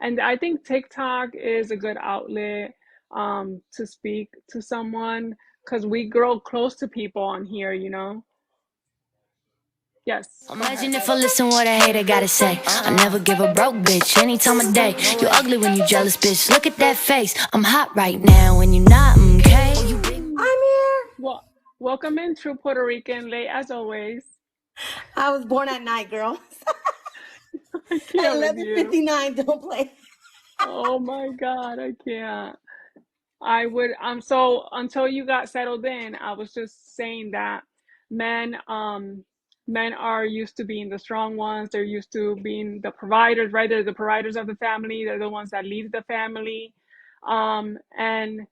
And I think TikTok is a good outlet to speak to someone because we grow close to people on here, you know? Yes, go Imagine ahead. if I listen what a hater gotta say. I never give a broke bitch any time of day. You ugly when you jealous, bitch. Look at that face. I'm hot right now when you not, okay? I'm here. Well, welcome in, true Puerto Rican, late as always. I was born at night, girl. I At can't with you. 11:59, don't play. Oh my God, I can't. I would so until you got settled in, I was just saying that men men are used to being the strong ones. They're used to being the providers, right? They're the providers of the family. They're the ones that lead the family. And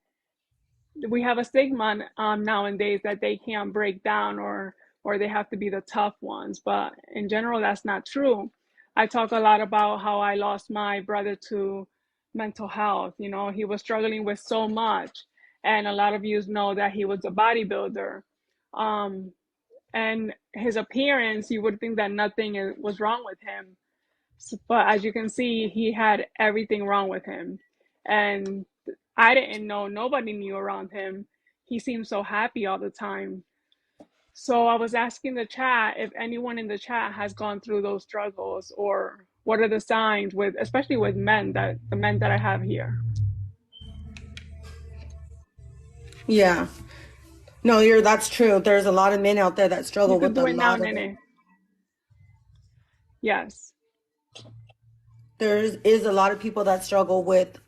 we have a stigma nowadays that they can't break down or they have to be the tough ones. But in general, that's not true. I talk a lot about how I lost my brother to mental health. You know, he was struggling with so much, and a lot of you know that he was a bodybuilder. Um, and his appearance, you would think that nothing was wrong with him, but as you can see, he had everything wrong with him. And I didn't know, nobody knew around him. He seemed so happy all the time. So I was asking the chat if anyone in the chat has gone through those struggles or what are the signs with, especially with men, that the men that I have here. Yeah. No, that's true. There's a lot of men out there that You struggle could with a do it now, lot of Nene. Yes. there is a lot of people that struggle with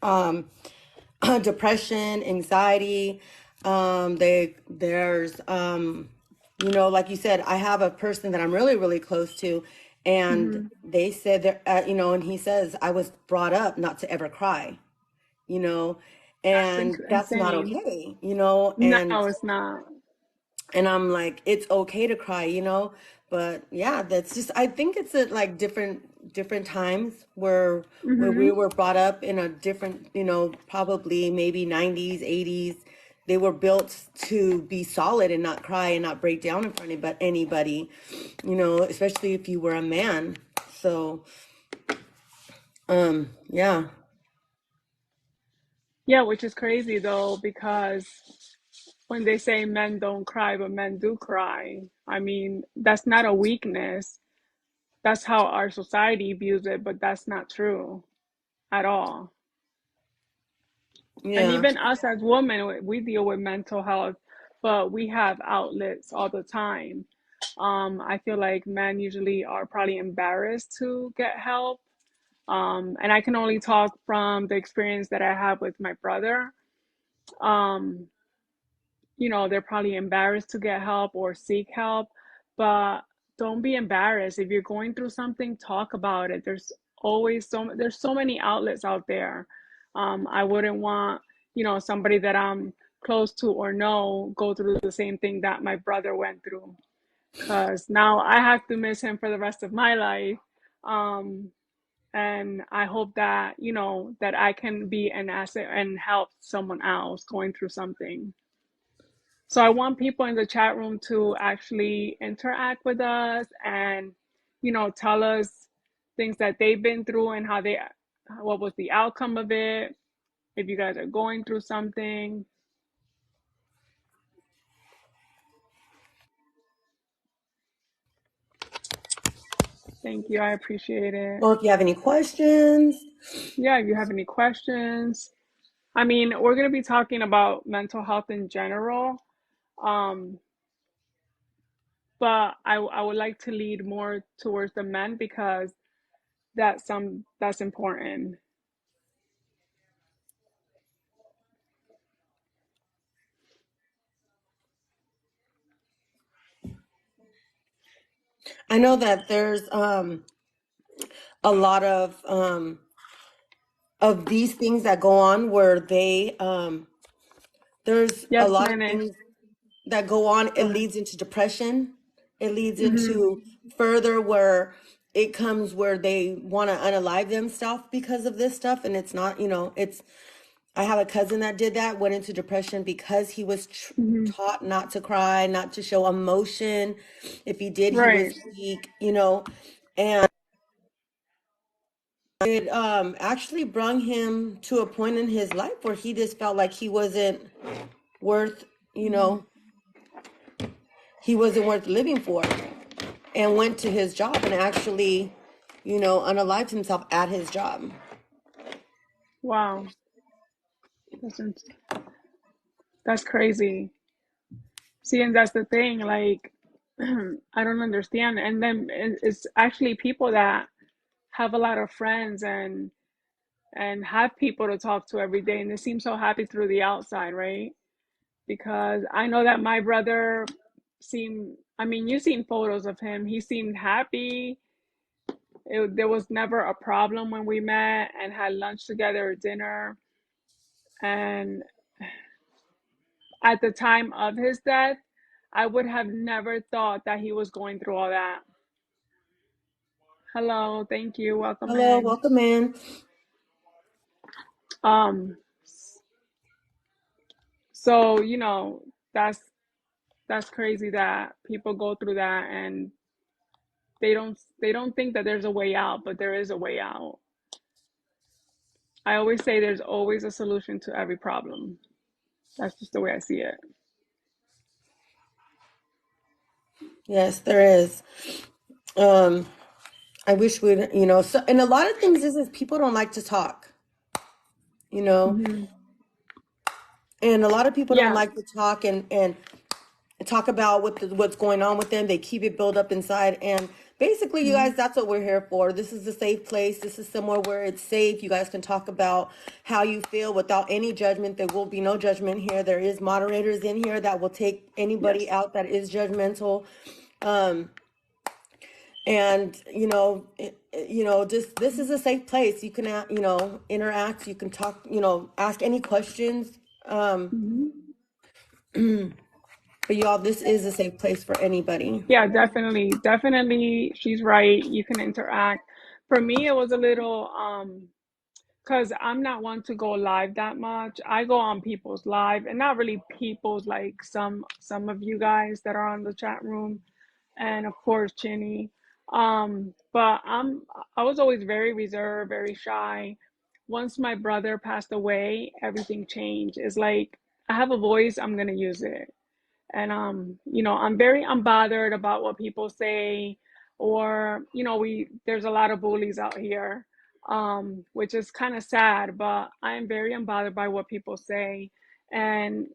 depression, anxiety. There's like you said, I have a person that I'm really, really close to, and Hmm. they said that, and he says, I was brought up not to ever cry, you know, That's and that's not insane. okay, No, it's not. and I'm like, it's okay to cry, but yeah, that's just, I think it's at like different times where we Hmm. were brought up in a different, probably maybe 90s, 80s. They were built to be solid and not cry and not break down in front of anybody, especially if you were a man. So, yeah. Yeah, which is crazy though, because when they say men don't cry, but men do cry, I mean, that's not a weakness. That's how our society views it, but that's not true at all. And Yeah. even us as women, we deal with mental health, but we have outlets all the time. I feel like men usually are probably embarrassed to get help. And I can only talk from the experience that I have with my brother. Um, they're probably embarrassed to get help or seek help, but don't be embarrassed. If you're going through something, talk about it. There's so many outlets out there. I wouldn't want, somebody that I'm close to or know go through the same thing that my brother went through, because now I have to miss him for the rest of my life. Um, and I hope that, that I can be an asset and help someone else going through something. So I want people in the chat room to actually interact with us and, tell us things that they've been through and what was the outcome of it. If you guys are going through something. Thank you. I appreciate it. Well, if you have any questions, Yeah, if you have any questions. I mean, we're going to be talking about mental health in general. Um, but I would like to lead more towards the men because that's important. I know that there's a lot of these things that go on where there's a Yes, lot of Nene. things that go on. Go It ahead. leads into depression. It leads Hmm. into further where it comes where they want to unalive themselves because of this stuff. And it's not, I have a cousin that did that, went into depression because he was Hmm. taught not to cry, not to show emotion. If he did, he was Right. weak, and it actually brought him to a point in his life where he just felt like he wasn't worth, you Mhm. know, he wasn't worth living for, and went to his job and actually, unalived himself at his job. Wow, that's ins- that's crazy. See, and that's the thing. Like, I don't understand. And then it's actually people that have a lot of friends and have people to talk to every day, and they seem so happy through the outside, right? Because I know that my brother seemed. I mean, you've seen photos of him. He seemed happy. There was never a problem when we met and had lunch together or dinner. And at the time of his death, I would have never thought that he was going through all that. Hello, thank you, welcome Hello, in. welcome in. Um, so that's that's crazy that people go through that and they don't think that there's a way out, but there is a way out. I always say there's always a solution to every problem. That's just the way I see it. Yes, there is. Um, I wish we'd, so, and a lot of things is people don't like to talk, you know, Hmm. and a lot of people don't Yeah. like to talk and talk about what's going on with them. They keep it built up inside. And basically, you Hmm. guys, that's what we're here for. This is a safe place. This is somewhere where it's safe. You guys can talk about how you feel without any judgment. There will be no judgment here. There is moderators in here that will take anybody Yes. out that is judgmental. Um, and just this is a safe place. You can interact. You can talk. Ask any questions. Hmm. But y'all, this is a safe place for anybody. Yeah, definitely. Definitely, she's right. You can interact. For me, it was a little because I'm not one to go live that much. I go on people's live and not really people's like some of you guys that are on the chat room and of course Chinny. But I was always very reserved, very shy. Once my brother passed away, everything changed. It's like I have a voice, I'm gonna use it. And I'm very unbothered about what people say, or we there's a lot of bullies out here, which is kind of sad, but I am very unbothered by what people say, and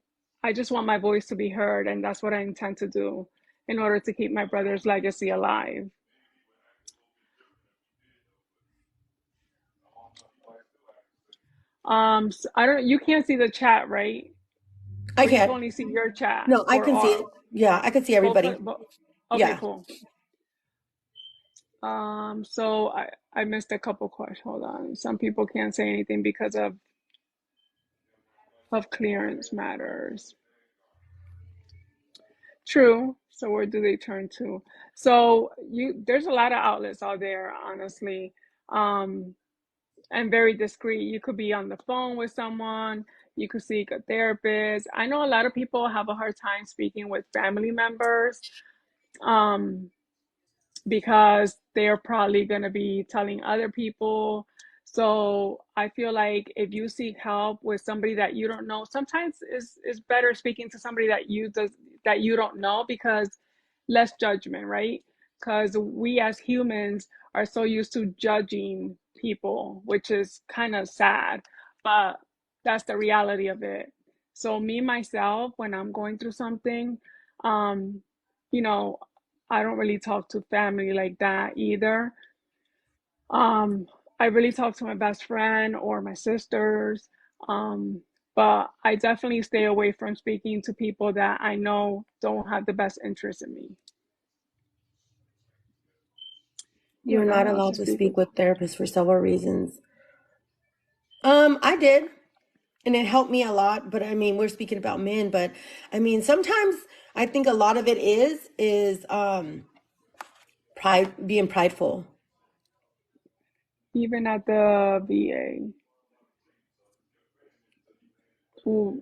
I just want my voice to be heard, and that's what I intend to do in order to keep my brother's legacy alive. So I don't, you can't see the chat, right? I Or you can can. only see your chat, No, I can see it. or Yeah, I can see both, everybody. okay, Yeah. cool. So I missed a couple questions. Hold on. Some people can't say anything because of clearance matters. True. So where do they turn to? So there's a lot of outlets out there, honestly. Um, and very discreet. You could be on the phone with someone, you could seek a therapist. I know a lot of people have a hard time speaking with family members. Um, because they're probably going to be telling other people. So I feel like if you seek help with somebody that you don't know, sometimes it's better speaking to somebody that you don't know, because less judgment, right? Because we as humans are so used to judging people, which is kind of sad, but that's the reality of it. So me myself, when I'm going through something, um, you know, I don't really talk to family like that either. Um, I really talk to my best friend or my sisters. Um, but I definitely stay away from speaking to people that I know don't have the best interest in me. You You're are not not allowed allowed to to speak speak with. with therapists for several reasons. I did, and it helped me a lot. But I mean, we're speaking about men, but I mean, sometimes I think a lot of it is pride, being prideful. Even at the VA. Well,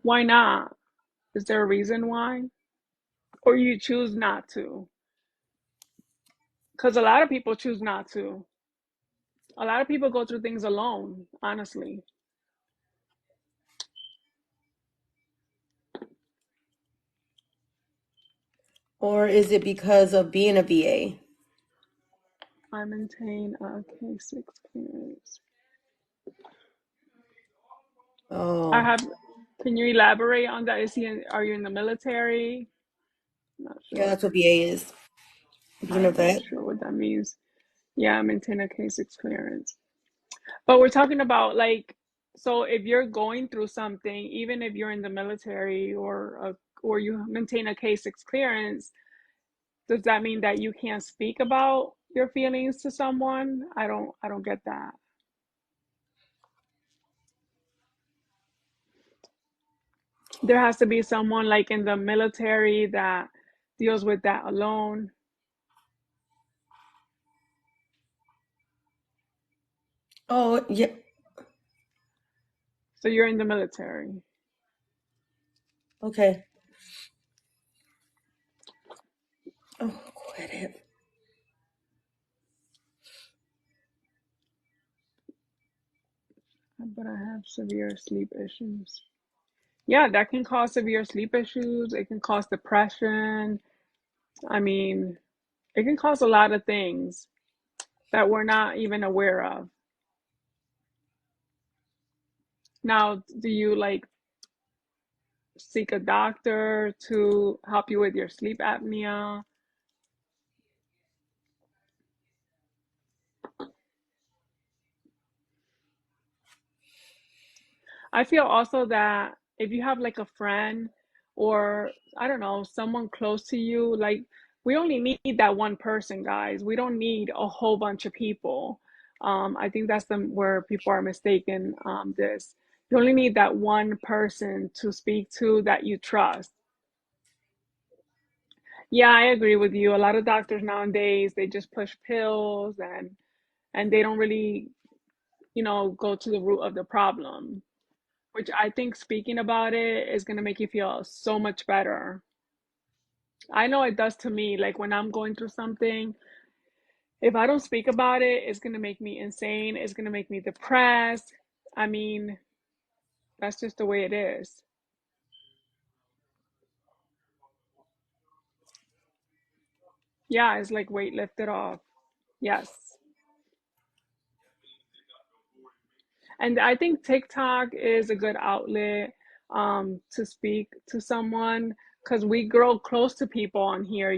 why not? Is there a reason why? Or you choose not to? Because a lot of people choose not to. A lot of people go through things alone, honestly. Or is it because of being a VA? I maintain a K6 clearance. I Oh, have, can you elaborate on that? Are you in the military? Not yeah, sure. that's what VA is. Being a I'm not vet. sure what that means. Yeah, I maintain a K6 clearance. But we're talking about like, so if you're going through something, even if you're in the military or you maintain a K6 clearance, does that mean that you can't speak about your feelings to someone? I don't get that. There has to be someone like in the military that deals with that alone. Oh, yeah. So you're in the military. Okay. Oh, quit it. But I have severe sleep issues. Yeah, that can cause severe sleep issues. It can cause depression. I mean, it can cause a lot of things that we're not even aware of. Now, do you like seek a doctor to help you with your sleep apnea? I feel also that if you have like a friend or I don't know, someone close to you, like we only need that one person, guys. We don't need a whole bunch of people. I think that's where people are mistaken. This you only need that one person to speak to that you trust. Yeah, I agree with you. A lot of doctors nowadays they just push pills and they don't really, go to the root of the problem, which I think speaking about it is going to make you feel so much better. I know it does to me. Like when I'm going through something, if I don't speak about it, it's going to make me insane. It's going to make me depressed. I mean, that's just the way it is. Yeah, it's like weight lifted off. Yes. And I think TikTok is a good outlet to speak to someone because we grow close to people on here.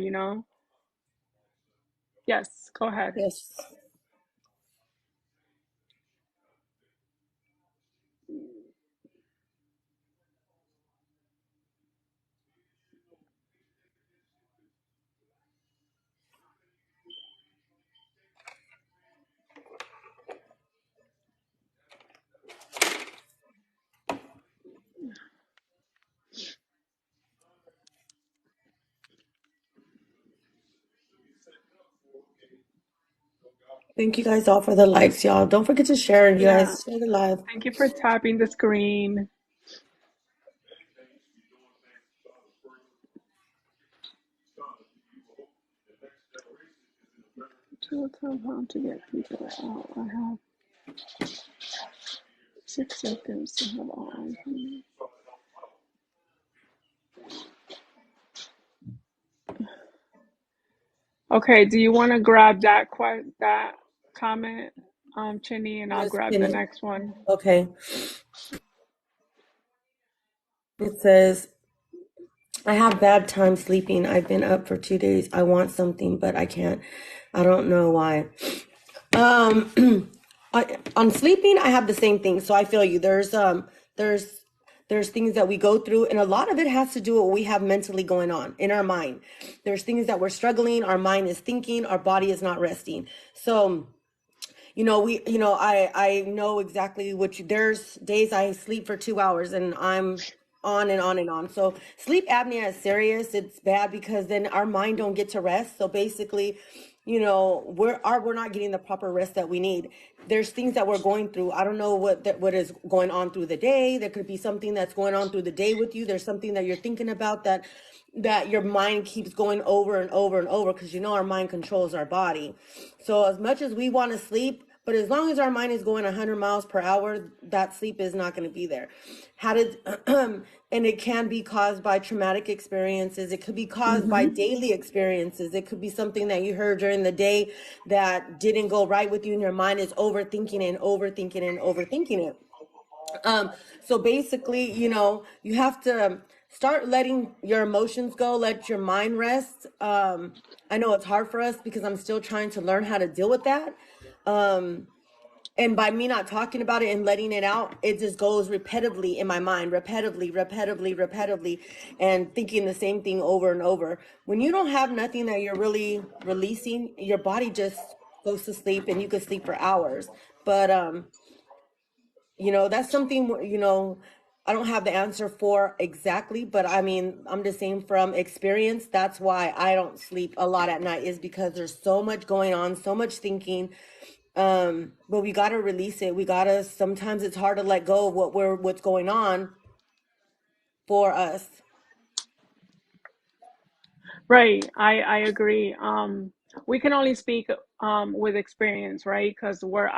Yes, go ahead. Yes. Thank you guys all for the likes, y'all. Don't forget to share, you Yeah. guys. Share the live. Thank you for tapping the screen to tell how to get people out. I have 6 seconds to have all information. Okay, do you want to grab that comment, Chinny, and I'll Yes, grab the Penny. next one. Okay. It says, I have bad time sleeping. I've been up for 2 days. I want something, but I can't. I don't know why. Um, on sleeping, I have the same thing. So I feel you. There's, there's things that we go through, and a lot of it has to do with what we have mentally going on in our mind. There's things that we're struggling. Our mind is thinking. Our body is not resting. So I know exactly there's days I sleep for 2 hours and I'm on and on and on. So sleep apnea is serious. It's bad because then our mind don't get to rest. So basically, we're not getting the proper rest that we need. There's things that we're going through. I don't know what is going on through the day. There could be something that's going on through the day with you. There's something that you're thinking about that your mind keeps going over and over and over because our mind controls our body. So as much as we want to sleep, But as long as our mind is going 100 miles per hour, that sleep is not going to be there. How did, and it can be caused by traumatic experiences. It could be caused by Mm-hmm. daily experiences. It could be something that you heard during the day that didn't go right with you, and your mind is overthinking and overthinking and overthinking it. So basically, you have to start letting your emotions go, let your mind rest. I know it's hard for us because I'm still trying to learn how to deal with that. Um, and by me not talking about it and letting it out, it just goes repetitively in my mind, repetitively, and thinking the same thing over and over. When you don't have nothing that you're really releasing, your body just goes to sleep, and you could sleep for hours. But that's something, I don't have the answer for exactly, but I mean, I'm just saying from experience, that's why I don't sleep a lot at night, is because there's so much going on, so much thinking. But we got to release it. Sometimes it's hard to let go of what's going on for us. Right. I agree. We can only speak with experience, right? Because we're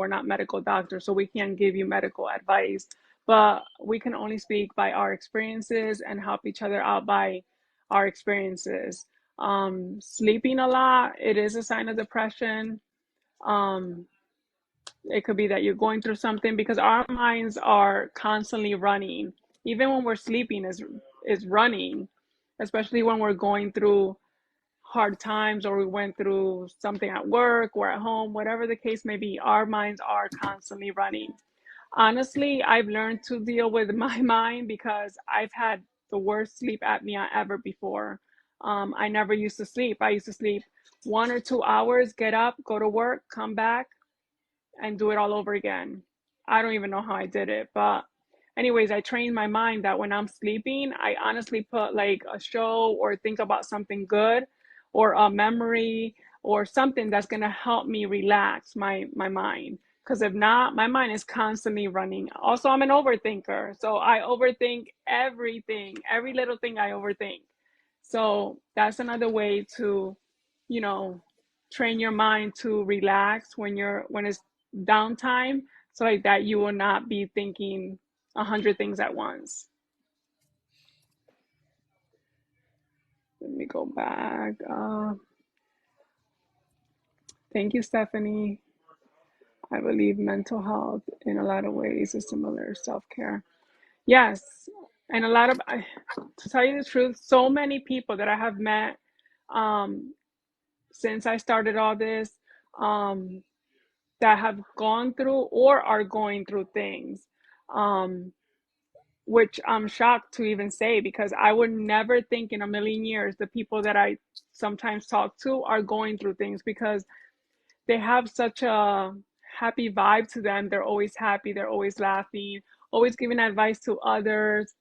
not medical doctors, so we can't give you medical advice. But we can only speak by our experiences and help each other out by our experiences. Sleeping a lot, it is a sign of depression. Um, it could be that you're going through something because our minds are constantly running. Even when we're sleeping is running, especially when we're going through hard times or we went through something at work or at home, whatever the case may be, our minds are constantly running. Honestly, I've learned to deal with my mind because I've had the worst sleep apnea ever before. I never used to sleep. I used to sleep 1 or 2 hours, get up, go to work, come back, and do it all over again. I don't even know how I did it, but anyways, I trained my mind that when I'm sleeping, I honestly put like a show or think about something good or a memory or something that's going to help me relax my mind, because if not, my mind is constantly running. Also, I'm an overthinker, so I overthink everything, every little thing I overthink. So that's another way to, you know, train your mind to relax when it's downtime, so like that you will not be thinking 100 things at once. Let me go back. Thank you, Stephanie. I believe mental health in a lot of ways is similar to self-care. Yes, and a lot of, to tell you the truth, so many people that I have met um, since I started all this, um, that have gone through or are going through things. Um, which I'm shocked to even say, because I would never think in a million years the people that I sometimes talk to are going through things, because they have such a happy vibe to them. They're always happy, they're always laughing, always giving advice to others.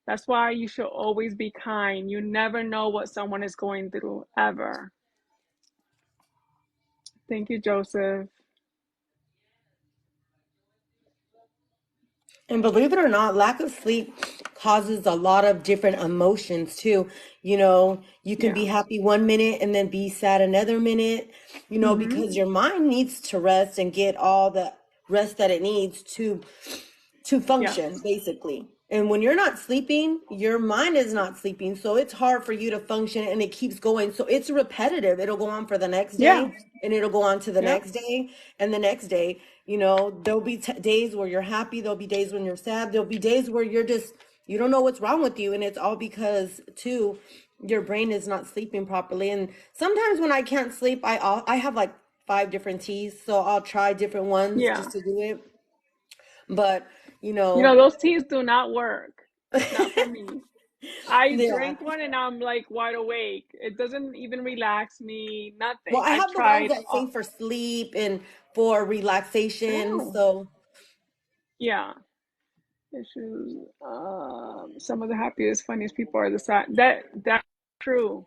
That's why you should always be kind. You never know what someone is going through, ever. Thank you, Joseph. And believe it or not, lack of sleep causes a lot of different emotions too. You can be Yeah. happy 1 minute and then be sad another minute, Mm-hmm. because your mind needs to rest and get all the rest that it needs to function, Yes. basically. And when you're not sleeping, your mind is not sleeping. So it's hard for you to function, and it keeps going. So it's repetitive. It'll go on for the next Yeah. day, and it'll go on to the Yep. next day and the next day. There'll be days where you're happy. There'll be days when you're sad. There'll be days where you don't know what's wrong with you. And it's all because, too, your brain is not sleeping properly. And sometimes when I can't sleep, I have like 5 different teas. So I'll try different ones Yeah. just to do it. But, you know, Those teas do not work. Not for me. I yeah. drink one and I'm like wide awake. It doesn't even relax me, Well, nothing. I I've have the ones tried that say for sleep and for relaxation. oh, So, yeah. Issues. Some of the happiest, funniest people are the sad. That's true.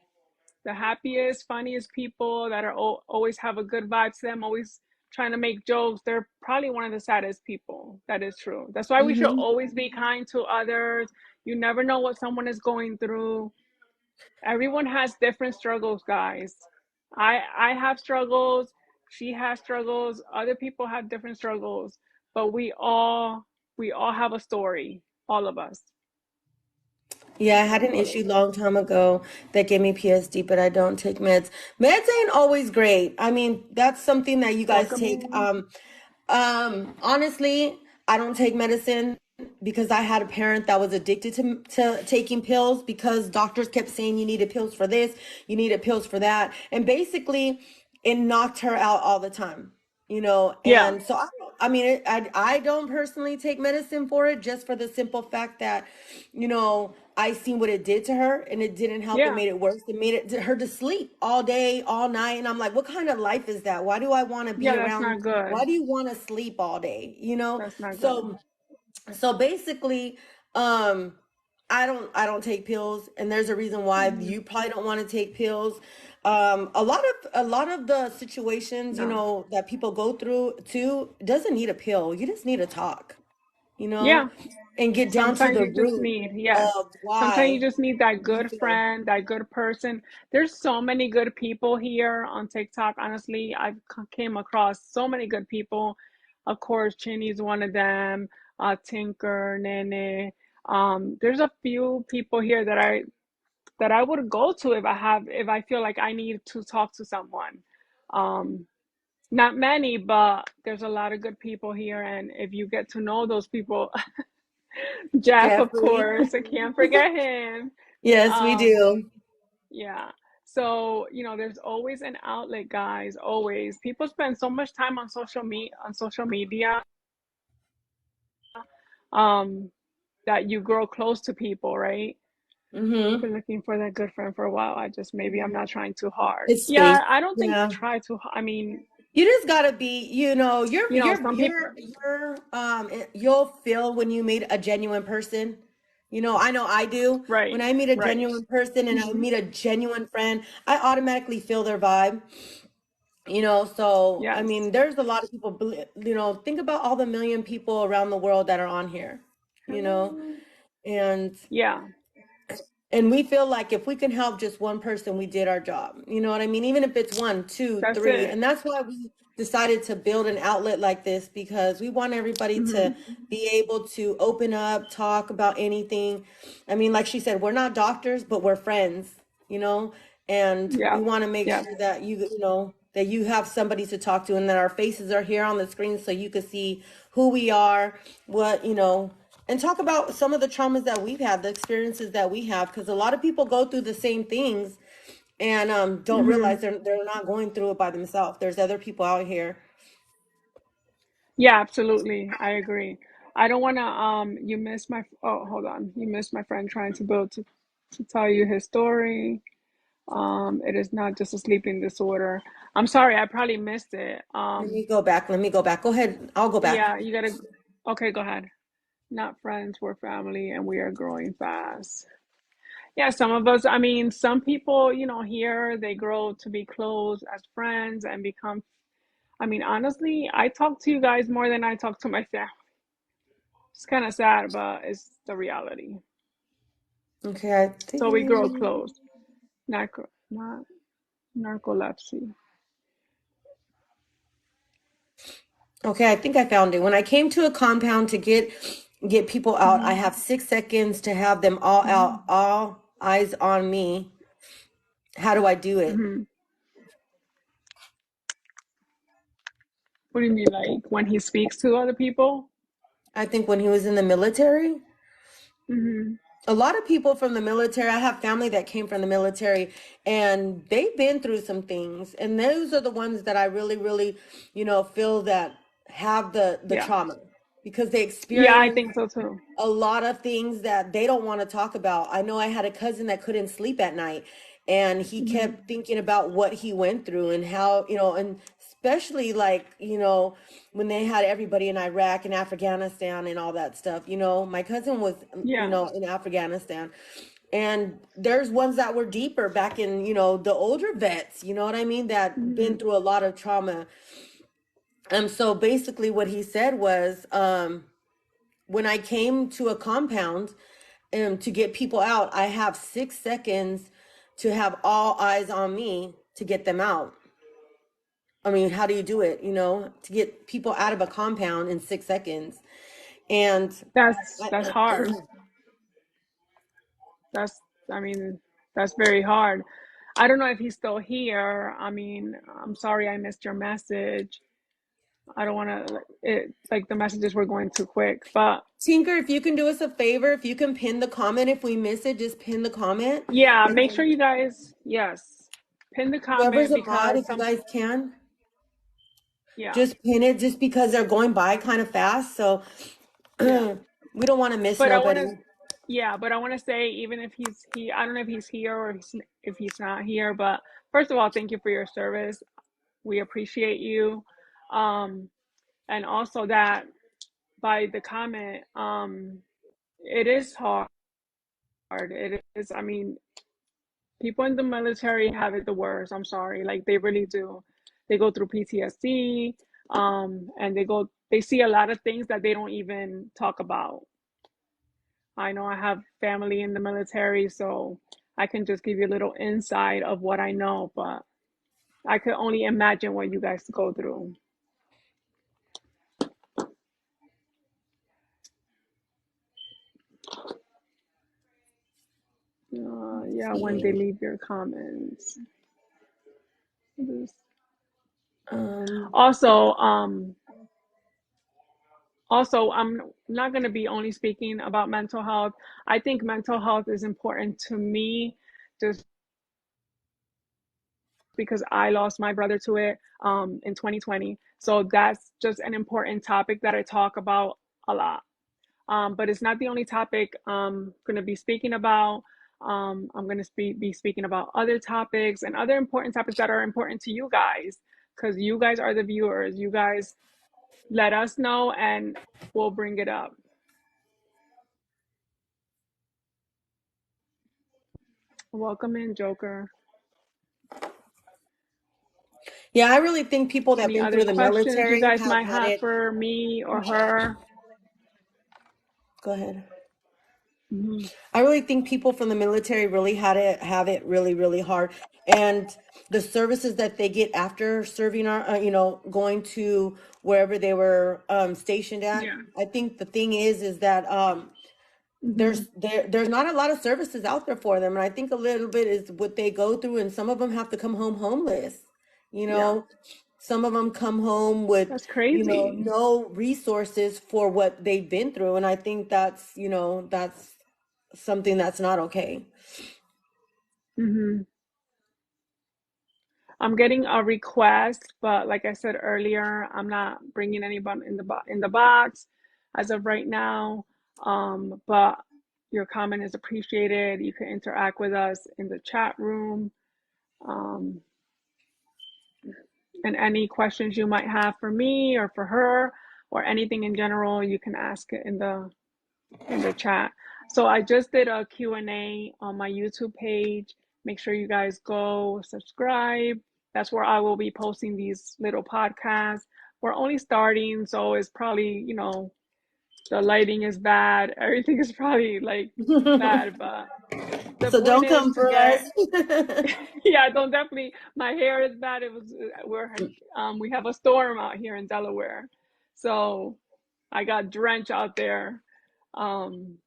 The happiest, funniest people that are always have a good vibe to them, always trying to make jokes. They're probably one of the saddest people. That is true. That's why we should mhm. always be kind to others. You never know what someone is going through. Everyone has different struggles, guys. I have struggles. She has struggles, other people have different struggles, but we all have a story, all of us. Yeah, I had an All of issue us. long time ago that gave me PSD, but I don't take meds. Meds ain't always great. I mean, that's something that you Talk guys about take. it. Honestly, I don't take medicine because I had a parent that was addicted to taking pills because doctors kept saying you needed pills for this, you needed pills for that, and basically it knocked her out all the time. Yeah, And so I mean, I don't personally take medicine for it just for the simple fact that, I seen what it did to her and it didn't help. It yeah, made it worse. It made it her to sleep all day, all night. And I'm like, what kind of life is that? Why do I want to yeah. be That's around? not good. Why do you want to sleep all day? That's not good. So basically, um, I don't take pills, and there's a reason why Hmm. you probably don't want to take pills. A lot of the situations, No. that people go through too doesn't need a pill. You just need to talk, you know, Yeah. and get down to Sometimes the you just root need, yes. of Sometimes you why just need that you good feel. friend, that good person. There's so many good people here on TikTok. Honestly, I've came across so many good people. Of course, Chinny's one of them. Tinker, Nene. There's a few people here that I would go to if I feel like I need to talk to someone. Um, Not many, but there's a lot of good people here, and if you get to know those people, Jeff, of Jeffrey. course, I can't forget him. Yes, we Um, do. yeah. So, there's always an outlet, guys, always. People spend so much time on social media, um, that you grow close to people, right? I've Mm-hmm. been looking for that good friend for a while. Maybe I'm not trying too hard. It's space. Yeah, I don't think Yeah. try too I mean, You just gotta be, you're some people, you'll feel when you meet a genuine person. I know I do. When right, I meet a right. genuine person and I Hmm. meet a genuine friend, I automatically feel their vibe. So I Yes. mean, there's a lot of people, think about all the million people around the world that are on here, you know, Hello. and Yeah, we feel like if we can help just one person, we did our job. You know what I mean? Even if it's one, two, that's three. it. And that's why we decided to build an outlet like this because we want everybody to Hmm. be able to open up, talk about anything. I mean, like she said, we're not doctors, but we're friends, you know? And Yeah. we want to make Yeah. sure that that you have somebody to talk to and that our faces are here on the screen so you can see who we are, what, and talk about some of the traumas that we've had, the experiences that we have, because a lot of people go through the same things and don't realize Hmm. they're not going through it by themselves. There's other people out here. Yeah, absolutely. I agree. I don't want to you missed my oh, hold on. You missed my friend trying to tell you his story. It is not just a sleeping disorder. I'm sorry, I probably missed it. Let me go back. Let me go back. Go ahead. I'll go back. Yeah, you gotta okay, go ahead. Not friends, we're family and we are growing fast. Yeah, some of us, I mean, some people, here they grow to be close as friends and become, I mean, honestly, I talk to you guys more than I talk to my family. It's kind of sad, but it's the reality. Okay, I So we grow think. close. Not narcolepsy. Okay, I think I found it. When I came to a compound to get people out, I Hmm. have 6 seconds to have them all out, Hmm. all eyes on me. How do I do it? Hmm. What do you mean, like when he speaks to other people? I think when he was in the military. Hmm. A lot of people from the military, I have family that came from the military and they've been through some things. And those are the ones that I really, really, feel that have the Yeah. trauma because they Yeah, I experience think so too. a lot of things that they don't want to talk about. I know I had a cousin that couldn't sleep at night and he Hmm. kept thinking about what he went through and how, and especially like, when they had everybody in Iraq and Afghanistan and all that stuff. My cousin was, Yeah. in Afghanistan. And there's ones that were deeper back in, the older vets, you know what I mean, that been Hmm. through a lot of trauma. So basically what he said was, when I came to a compound to get people out, I have 6 seconds to have all eyes on me to get them out. I mean, how do you do it, to get people out of a compound in 6 seconds? And That's hard. That's, I mean, that's very hard. I don't know if he's still here. I mean, I'm sorry I missed your message. I don't want to, it like the messages were going too quick, but Tinker, if you can do us a favor, if you can pin the comment, if we miss it, just pin the comment. yeah, And make sure then you guys, yes, pin the whoever's comment a mod, because if you guys can, yeah, just pin it just because they're going by kind of fast. So yeah. we don't want to miss But I want nobody. to, yeah, but I want to say, even if I don't know if he's here or if he's not here, but first of all, thank you for your service. We appreciate you. Um, and also that by the comment, it is hard. It is, I mean, people in the military have it the worst. I'm sorry. Like they really do. They go through PTSD, and they see a lot of things that they don't even talk about. I know I have family in the military, so I can just give you a little insight of what I know, but I could only imagine what you guys go through. Yeah, when they See. leave your comments. Um, Also, I'm not going to be only speaking about mental health. I think mental health is important to me just because I lost my brother to it in 2020. So that's just an important topic that I talk about a lot. But it's not the only topic I'm going to be speaking about. I'm going to be speaking about other topics and other important topics that are important to you guys because you guys are the viewers. You guys let us know and we'll bring it up. Welcome in, Joker. yeah, I really think people that have Any been other through the questions you military guys have might had have it. for me or her? Go ahead. Mm-hmm. I really think people from the military really had it have it really, really hard. And the services that they get after serving our, going to wherever they were stationed at. Yeah. I think the thing is that Mm-hmm. there's not a lot of services out there for them, and I think a little bit is what they go through, and some of them have to come home homeless. You Yeah. know, some of them come home with That's crazy. no resources for what they've been through, and I think that's something that's not okay. Mm-hmm. I'm getting a request, but like I said earlier, I'm not bringing anyone in the box as of right now. But your comment is appreciated. You can interact with us in the chat room. Um, and any questions you might have for me or for her or anything in general, you can ask it in the chat. So I just did a Q&A on my YouTube page. Make sure you guys go subscribe. That's where I will be posting these little podcasts. We're only starting, so it's probably, the lighting is bad. Everything is probably like bad, but the So point don't is come to for us. get, yeah, don't definitely, my hair is bad. We have a storm out here in Delaware. So I got drenched out there. Um,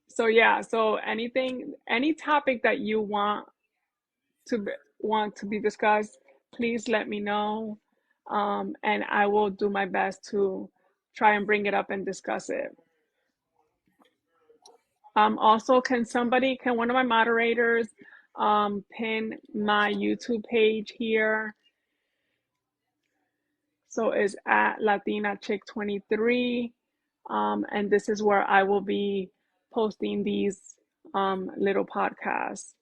so yeah, so any topic that you want to be discussed, please let me know, and I will do my best to try and bring it up and discuss it. Also, can one of my moderators pin my YouTube page here? So it's at Latina Chick 23, and this is where I will be posting these little podcasts.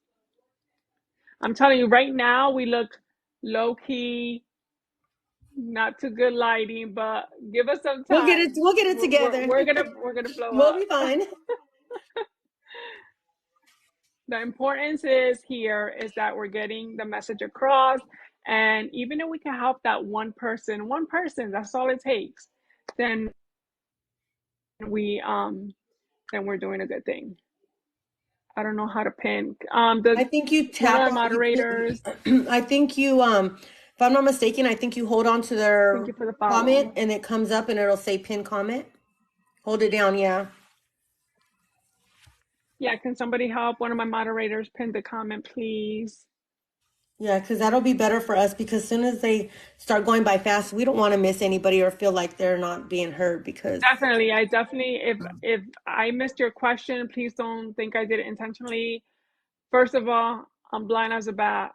I'm telling you right now, we look low key, not too good lighting, but give us some We'll get it. time. We'll get it We're, we're, together. we're gonna we're gonna blow We'll up. be fine. The importance is here is that we're getting the message across, and even if we can help that one person, that's all it takes. Then we then we're doing a good thing. I don't know how to pin. I The think you one of tap the on moderators. I think you if I'm not mistaken, I think you hold on to Thank their you for the follow. comment and it comes up and it'll say pin comment. Hold it down, yeah. Yeah, can somebody help one of my moderators pin the comment, please? Yeah, because that'll be better for us because as soon as they start going by fast, we don't want to miss anybody or feel like they're not being heard because Definitely. I definitely, if I missed your question, please don't think I did it intentionally. First of all, I'm blind as a bat.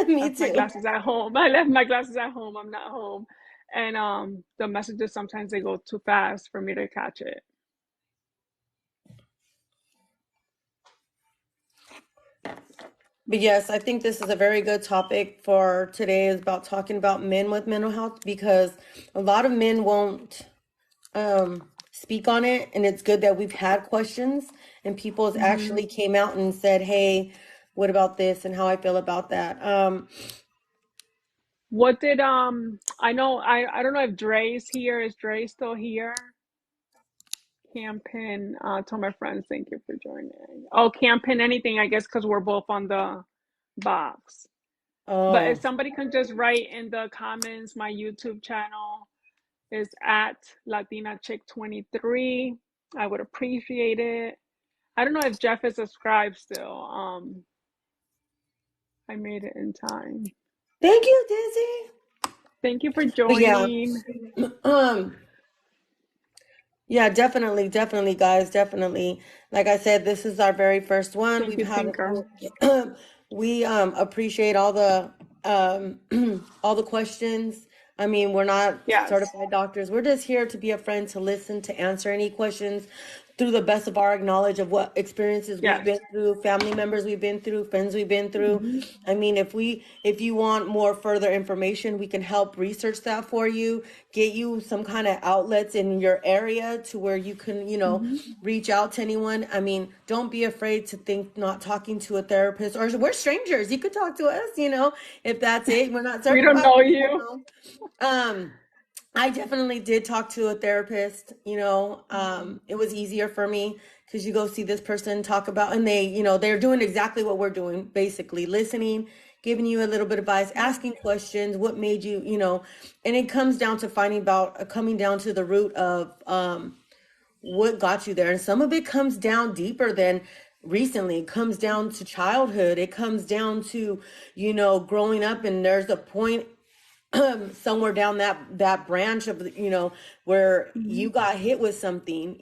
me Left my too. glasses at home. I left my glasses at home. I'm not home. And the messages sometimes they go too fast for me to catch it. But yes, I think this is a very good topic for today is about talking about men with mental health because a lot of men won't speak on it, and it's good that we've had questions and people's Hmm. actually came out and said, "Hey, what about this?" and how I feel about that. What did I know I don't know if Dre's here. Is Dre still here? Campin, tell my friends thank you for joining. Oh, Campin anything, I guess because we're both on the box. But if Oh, somebody can just write in the comments, my YouTube channel is at Latina Chick 23. I would appreciate it. I don't know if Jeff is subscribed still. I made it in time. thank you, Dizzy. Thank you for But yeah, joining. um, yeah, definitely, definitely, guys, definitely. Like I said, this is our very first one. Thank We've you, had Tinker. we appreciate all the all the questions. I mean, we're not Yes. certified doctors. We're just here to be a friend, to listen, to answer any questions through the best of our knowledge of what experiences we've Yes. been through, family members we've been through, friends we've been through. Hmm. I mean, if you want more further information, we can help research that for you, get you some kind of outlets in your area to where you can, Hmm. reach out to anyone. I mean, don't be afraid to think not talking to a therapist or we're strangers. You could talk to us, if that's it. We're not We don't certified, know but you. um I definitely did talk to a therapist, it was easier for me because you go see this person talk about, and they, they're doing exactly what we're doing, basically listening, giving you a little bit of advice, Yeah. asking questions, what made you, and it comes down to finding about, coming down to the root of, what got you there. And some of it comes down deeper than recently. It comes down to childhood. It comes down to, growing up, and there's a point somewhere down that branch of where Hmm. you got hit with something,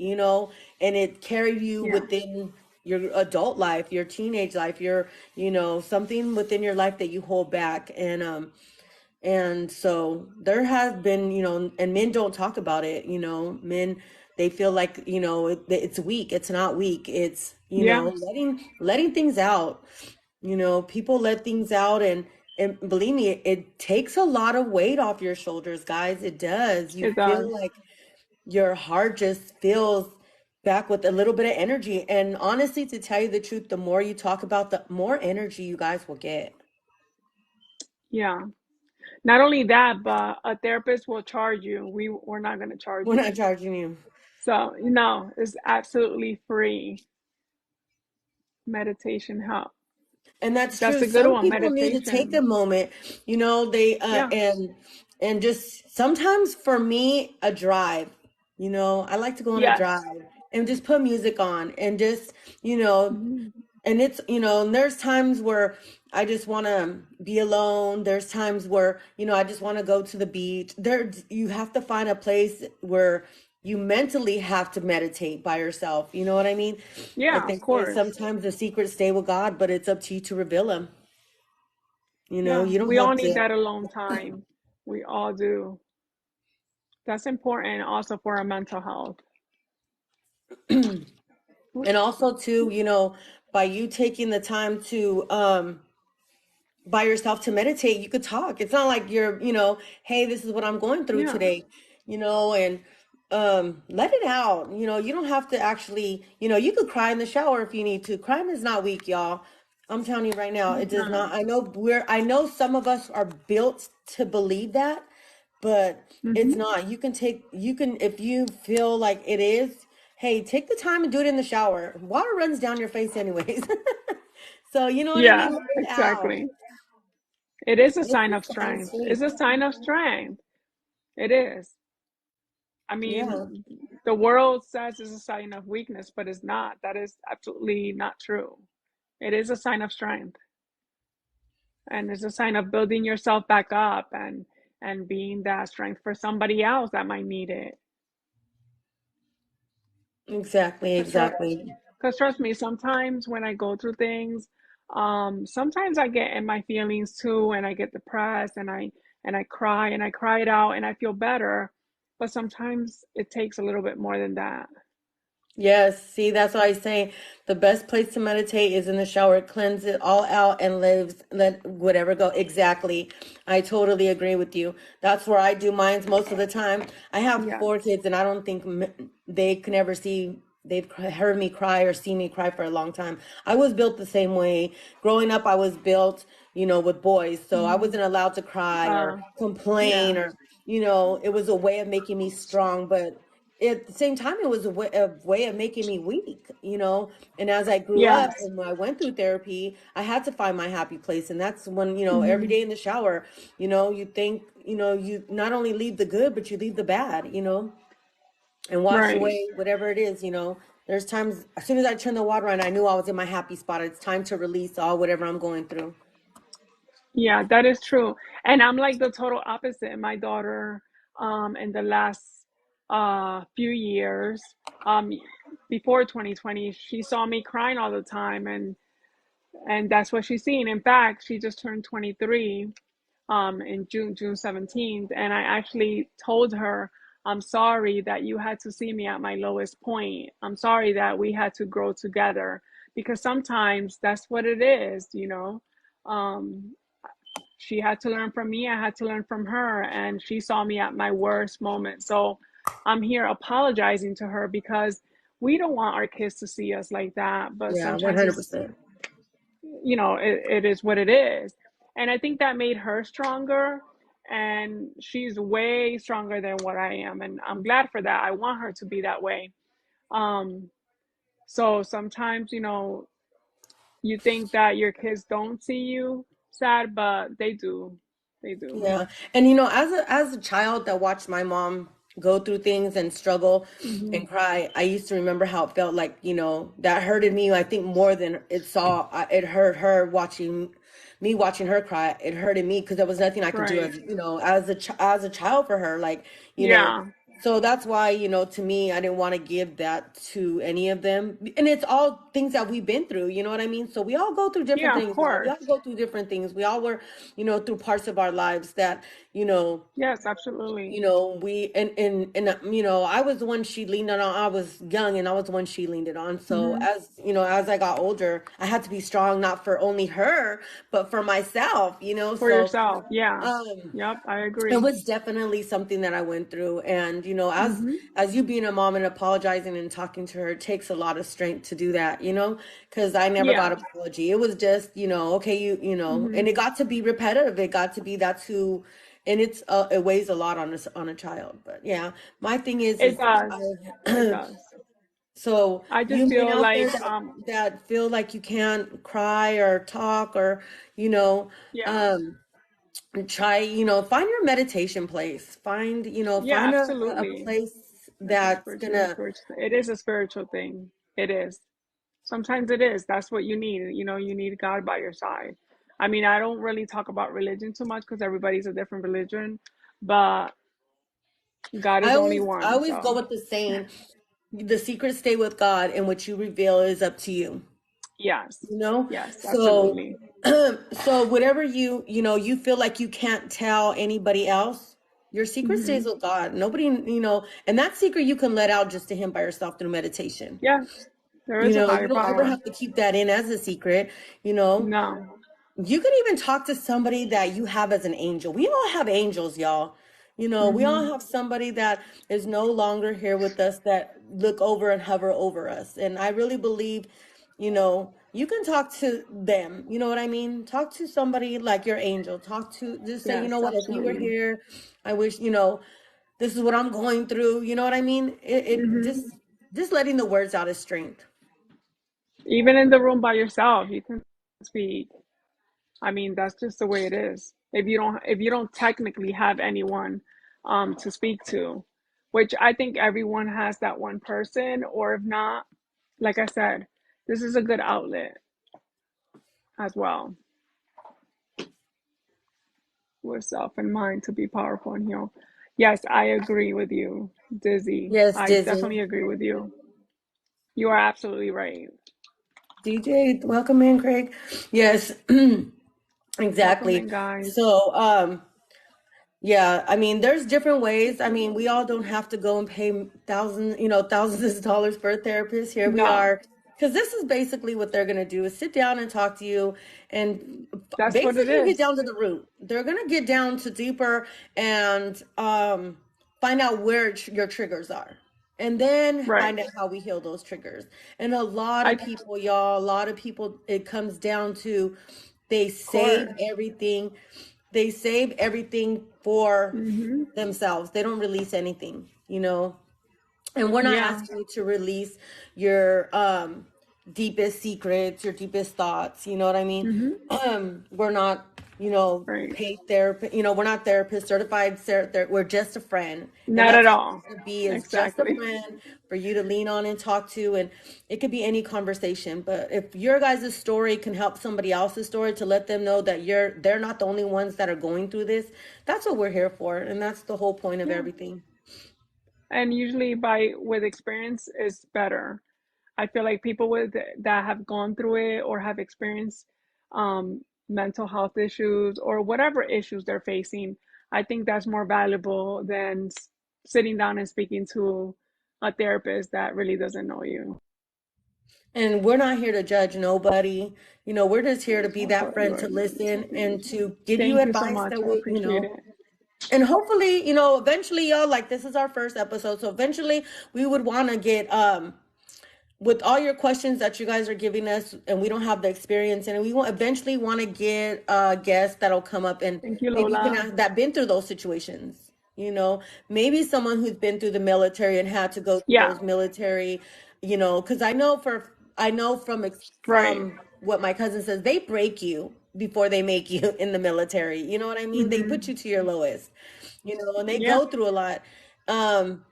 and it carried you Yeah. within your adult life, your teenage life, your something within your life that you hold back. And so there has been, and men don't talk about it, men, they feel like, it's weak. It's not weak. It's, Yeah. letting things out. People let things out, and believe me, it takes a lot of weight off your shoulders, guys. It does. You It feel does. like your heart just feels back with a little bit of energy. And honestly, to tell you the truth, the more you talk about, the more energy you guys will get. Yeah. Not only that, but a therapist will charge you. We're not going to charge We're not you. charging you. So, no, it's absolutely free. Meditation help. And that's That's true. a good Some one. people need to take a Meditation. moment, they Yeah. and just sometimes for me a drive, I like to go on a Yes. drive and just put music on and just, you know, Hmm. and it's, and there's times where I just want to be alone. There's times where, I just want to go to the beach. There, you have to find a place where you mentally have to meditate by yourself. You know what I mean? Like Yeah, they of say, course. sometimes the secrets stay with God, but it's up to you to reveal them. Yeah. You don't We all have need to. that alone time. We all do. That's important also for our mental health. And also too, by you taking the time to by yourself to meditate, you could talk. It's not like you're, hey, this is what I'm going through Yeah. today, and let it out. You don't have to actually, you could cry in the shower if you need to. Crying is not weak, y'all. I'm telling you right now, it It's does not. not. I know some of us are built to believe that, but it's Hmm. not. You can, if you feel like it is, hey, take the time and do it in the shower. Water runs down your face anyways. So, you know what I Yeah, mean? Let it out. exactly. It is a It's sign of a sign of strength. It's strength. a sign of strength. It is. I Yeah, mean, the world says it's a sign of weakness, but it's not. That is absolutely not true. It is a sign of strength, and it's a sign of building yourself back up and being that strength for somebody else that might need it. exactly, Because trust, exactly. 'Cause trust me, sometimes when I go through things, sometimes I get in my feelings too, and I get depressed, and I cry, and I cry it out, and I feel better. But sometimes it takes a little bit more than that. Yes, see, that's why I say the best place to meditate is in the shower. Cleanse it all out and let whatever go. Exactly. I totally agree with you. That's where I do mines most of the time. I have four Yes. kids, and I don't think they can ever they've heard me cry or see me cry for a long time. I was built the same way. Growing up, I was built, with boys, so I Hmm. wasn't allowed to cry or complain Yeah. or, it was a way of making me strong, but at the same time it was a way of making me weak. And as I grew up Yes. and when I went through therapy, I had to find my happy place, and that's when, every Hmm. day in the shower, you think, you not only leave the good but you leave the bad, and wash Right. away whatever it is. There's times as soon as I turned the water on, I knew I was in my happy spot. It's time to release all whatever I'm going through. Yeah, that is true. And I'm like the total opposite. My daughter, in the last few years, um, before 2020, she saw me crying all the time, and that's what she's seen. In fact, she just turned 23 in June 17th, and I actually told her, I'm sorry that you had to see me at my lowest point. I'm sorry that we had to grow together, because sometimes that's what it is. Um, she had to learn from me, I had to learn from her, and she saw me at my worst moment. So I'm here apologizing to her, because we don't want our kids to see us like that, but Yeah, sometimes it's, 100%. it is what it is. And I think that made her stronger, and she's way stronger than what I am, and I'm glad for that. I want her to be that way. um so sometimes, you think that your kids don't see you sad, but they do. They do. Yeah. And as a child that watched my mom go through things and struggle Hmm. and cry, I used to remember how it felt like, that hurted me, I think, more than it hurt her watching me watching her cry. It hurted me because there was nothing I could do Right. as a child for her, like, you know. Yeah. So that's why, to me, I didn't want to give that to any of them. And it's all things that we've been through, you know what I mean? So we all go through different Yeah, of things, y'all. We all course. go through different things. We all were, through parts of our lives that, you know, Yes, absolutely. we and I was the one she leaned on. I was young and I was the one she leaned it on. So Hmm. as I got older, I had to be strong, not for only her, but for myself. For So yourself. Yeah. um Yep, I it agree. was definitely something that I went through. And Hmm. as you being a mom and apologizing and talking to her, it takes a lot of strength to do that. Because I never got Yeah. an apology. It was just, okay, and Hmm. it got to be repetitive. It got to be that's who. And it weighs a lot on a child. But yeah, my thing It does. It I does. so I you just men feel out there like, that feel like you can't cry or talk or you know yeah. um and try, find your meditation place. Yeah, Find a absolutely. place That's a that's spiritual, gonna. spiritual. It is a spiritual thing. It is. Sometimes it is. That's what you need. You need God by your side. I mean, I don't really talk about religion too much because everybody's a different religion, but God I is only always I one. always go So, with the saying, the secrets stay with God, and what you reveal is up to you. yes. you know Yes, so absolutely. so whatever you feel like you can't tell anybody else, your secret Hmm. stays with God. Nobody, and that secret you can let out just to him by yourself through meditation. Yes, there is a You higher don't ever power. have to keep that in as a secret. you know No. You could even talk to somebody that you have as an angel. We all have angels, y'all. We all Hmm. have somebody that is no longer here with us that look over and hover over us. And I really believe, you can talk to them. You know what I mean? Talk to somebody like your angel. Talk to, just say, Yes, what, if you were absolutely. here, I wish, this is what I'm going through. You know what I mean? It Hmm. just just letting the words out is strength. Even in the room by yourself, you can speak. I mean, that's just the way it is. If you don't technically have anyone to speak to, which I think everyone has that one person, or if not, like I said, this is a good outlet as well with self and mind to be powerful and heal. Yes, I agree with you, Dizzy. Yes, I Dizzy. definitely agree with you. You are absolutely right. DJ, welcome in, Craig. Yes, Welcome exactly. in, guys. So, yeah, I mean, there's different ways. I mean, we all don't have to go and pay thousands of dollars for a therapist. Here we No, are, because this is basically what they're gonna do is sit down and talk to you, and that's what it basically get is. down to the root. They're gonna get down to deeper and find out where your triggers are, and then Right. find out how we heal those triggers. And a lot of I, people, y'all, a lot of people, it comes down to they of save course. everything. They save everything for Mm-hmm. themselves. They don't release anything, you know. And we're not Yeah. asking you to release your deepest secrets, your deepest thoughts, you know what I mean? Mm-hmm. We're not, Right. paid therapist, we're not therapist certified, we're just a friend. And Not that's at all all. it's gonna be, is just a Exactly. friend for you to lean on and talk to, and it could be any conversation. But if your guys' story can help somebody else's story, to let them know that they're not the only ones that are going through this, that's what we're here for. And that's the whole point of Yeah. everything. And usually by with experience is better. I feel like people with that have gone through it or have experienced mental health issues or whatever issues they're facing, I think that's more valuable than sitting down and speaking to a therapist that really doesn't know you. And we're not here to judge nobody. We're just here to be Oh, that sorry, friend to Lord. listen and to give you Thank you so advice much. that I appreciate it. and hopefully, eventually, y'all, like, this is our first episode. So eventually we would want to get, with all your questions that you guys are giving us, and we don't have the experience, and we will eventually want to get guests that'll come up and Thank you, maybe can Lola. ask, that been through those situations. Maybe someone who's been through the military and had to go through Yeah, those military, because I know right. from what my cousin says, they break you before they make you in the military. You know what I mean? They put Hmm. you to your lowest, and they Yeah. go through a lot. Um,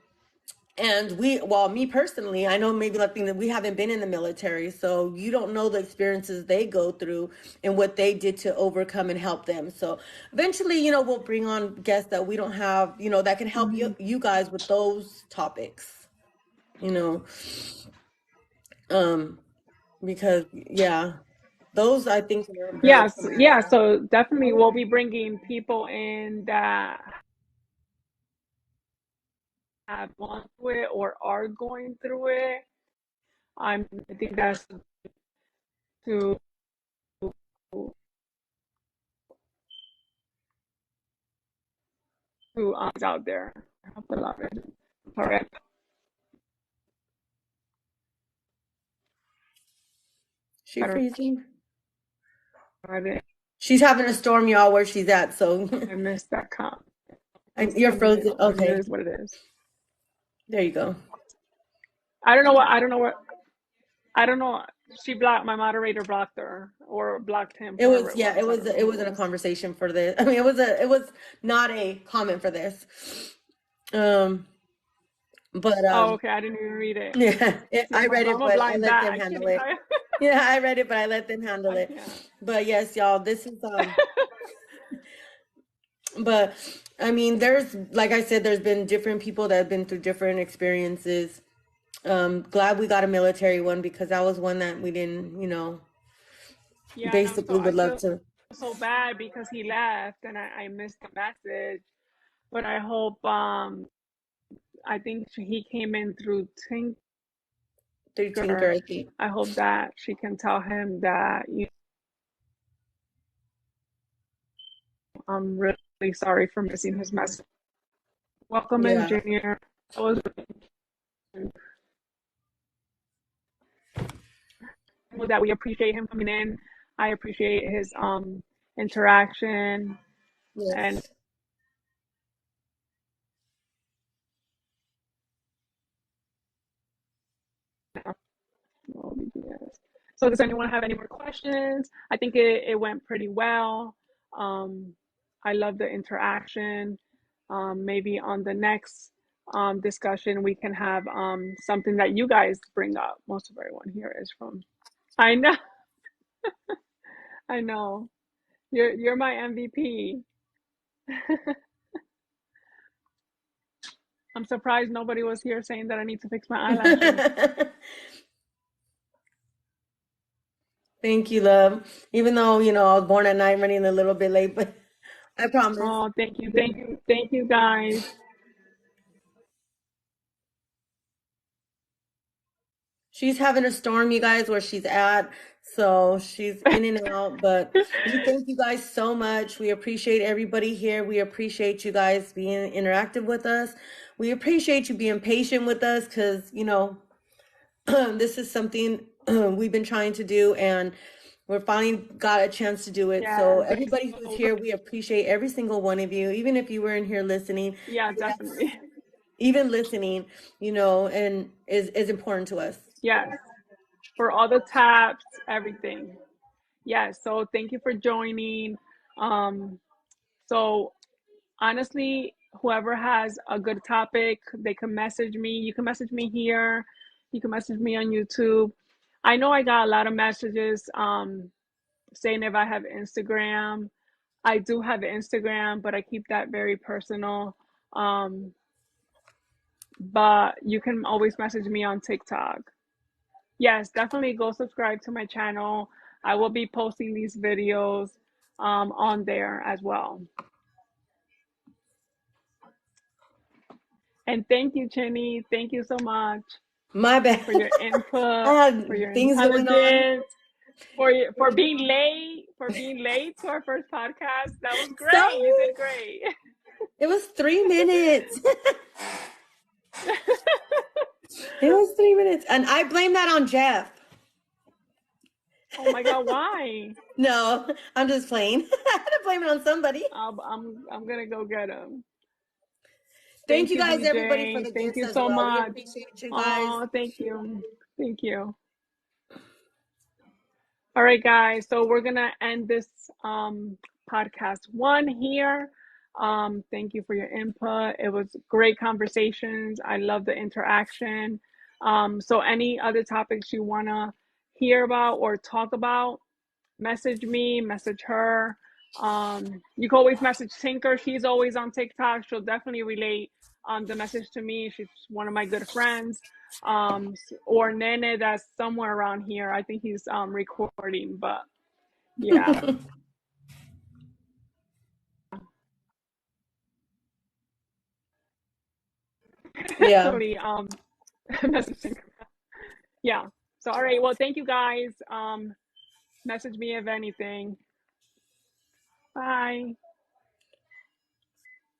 and well, me personally, I know maybe like that we haven't been in the military, so you don't know the experiences they go through and what they did to overcome and help them. So eventually, we'll bring on guests that we don't have, that can help Hmm. you guys with those topics, you know, um, because yeah, those I think are very Yes, yeah. powerful. So definitely, we'll be bringing people in that have gone through it or are going through it. I think that's to out there. I hope the love it. All right. She I don't freezing. know. I didn't. She's having a storm, y'all, where she's at. So I missed that comp. you're Coming in. frozen. I mean, it Okay, is what it is. there you go. I don't know what. I don't know what. I don't know. She blocked my moderator, blocked her or blocked him, It whoever was, it yeah, was. I don't know it who it wasn't a was. conversation for this. I mean, it was not a comment for this. Um, but Oh, okay. I didn't even read it. yeah, See, I read I'm it, a but I blind let bat. them I can't. handle it. Yeah, I read it, but I let them handle I it. can't. But yes, y'all, this is but I mean, there's, like I said, there's been different people that have been through different experiences. Glad we got a military one, because that was one that we didn't, Yeah, and basically I would love feel to. so bad because he left and I missed the message. But I hope I think he came in through Through Tinker, Tinker. I think. I hope that she can tell him that I'm really sorry for missing his message. Welcome in, Yeah. Junior. That was that we appreciate him coming in. I appreciate his interaction and Yes. No BBS. So does anyone have any more questions? I think it went pretty well. Um, I love the interaction. Maybe on the next discussion, we can have something that you guys bring up. Most of everyone here is from. I know, I know. You're my MVP. I'm surprised nobody was here saying that I need to fix my eyelashes. Thank you, love. Even though, I was born at night, running a little bit late, but I promise. Oh, thank you, thank you, thank you, guys. She's having a storm, you guys, where she's at. So she's in and out. But we thank you guys so much. We appreciate everybody here. We appreciate you guys being interactive with us. We appreciate you being patient with us because, this is something we've been trying to do and we're finally got a chance to do it. So Yes. everybody who's So, here, we appreciate every single one of you, even if you were in here listening. yeah, definitely. Even listening, and is important to us. Yes. For all the taps, everything. Yes. So thank you for joining. Um, so honestly, whoever has a good topic, they can message me. You can message me here. You can message me on YouTube. I know I got a lot of messages saying if I have Instagram. I do have Instagram, but I keep that very personal. Um, but you can always message me on TikTok. Yes, definitely go subscribe to my channel. I will be posting these videos on there as well. And thank you, Chinny. Thank you so much My bad. for your I input, for had your things going on. intelligence, for being late to our first podcast. That was So great. You did great. it was 3 minutes. It was 3 minutes. And I blame that on Jeff. Oh my God, why? No, I'm just playing. I had to blame it on somebody. I'm gonna go get him. Thank Thank you you, guys, everybody, for DJ. the Thank gifts you as so well. We much. appreciate you guys. Oh, thank you. Thank you. All right, guys. So we're gonna end this podcast one here. Thank you for your input. It was great conversations. I love the interaction. So any other topics you wanna hear about or talk about, message me, message her. You can always message Tinker. She's always on TikTok. She'll definitely relate the message to me. She's one of my good friends. Or Nene, that's somewhere around here. I think he's recording, but yeah. Yeah. Definitely message Tinker. Yeah. So all right. Well, thank you guys. Message me if anything. Bye.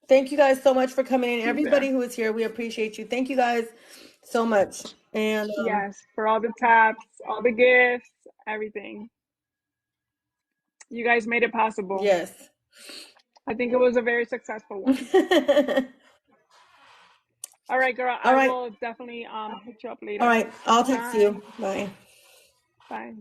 Thank you guys so much for coming in. She's Everybody there. who is here, we appreciate you. Thank you guys so much. And Yes, for all the taps, all the gifts, everything. You guys made it possible. yes. I think it was a very successful one. All right, girl. All I right. will definitely hit you up All later. right. I'll text Bye. you. Bye. Bye.